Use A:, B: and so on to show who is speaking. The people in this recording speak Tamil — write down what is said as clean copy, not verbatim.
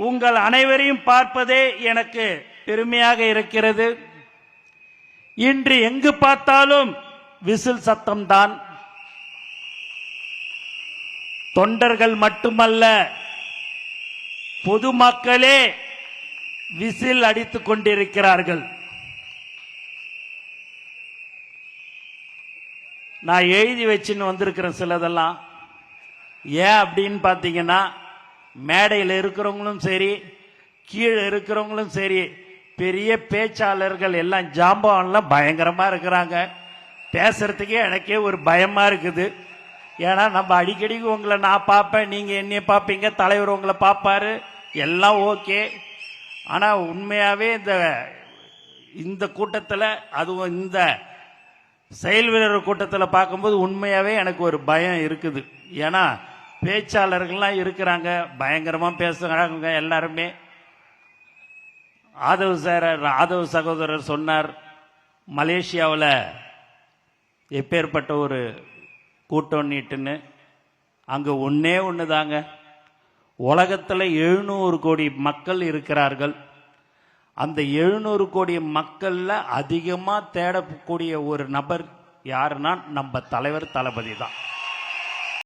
A: உங்கள் அனைவரையும் பார்ப்பதே எனக்கு பெருமையாக இருக்கிறது. இன்று எங்கு பார்த்தாலும் விசில் சத்தம்தான். தொண்டர்கள் மட்டுமல்ல, பொதுமக்களே விசில் அடித்துக் கொண்டிருக்கிறார்கள். நான் எழுதி வச்சுன்னு வந்திருக்கிறேன் சிலதெல்லாம். ஏன் அப்படின்னு பார்த்தீங்கன்னா, மேடையில் இருக்கிறவங்களும் சரி, கீழே இருக்கிறவங்களும் சரி, பெரிய பேச்சாளர்கள் எல்லாம் ஜாம்பவான்லாம் பயங்கரமா இருக்கிறாங்க. பேசுறதுக்கே எனக்கே ஒரு பயமா இருக்குது. ஏன்னா நம்ம அடிக்கடி உங்களை நான் பார்ப்பேன், நீங்க என்னைய பார்ப்பீங்க, தலைவர் உங்களை பார்ப்பாரு, எல்லாம் ஓகே. ஆனா உண்மையாவே இந்த கூட்டத்தில், அதுவும் இந்த செயல் வீரர் கூட்டத்தில் பார்க்கும்போது உண்மையாவே எனக்கு ஒரு பயம் இருக்குது. ஏன்னா பேச்சாளர்கள்லாம் இருக்கிறாங்க, பயங்கரமா பேசுகிறாங்க எல்லாருமே. ஆதவ் சகோதரர் சொன்னார், மலேசியாவில் எப்பேற்பட்ட ஒரு கூட்டம் நீட்டுன்னு. அங்கே ஒன்னே ஒன்று தாங்க, உலகத்தில் 700 கோடி மக்கள் இருக்கிறார்கள். அந்த 700 கோடி மக்களில் அதிகமாக தேடக்கூடிய ஒரு நபர் யாருன்னா நம்ம தலைவர் தளபதி தான்.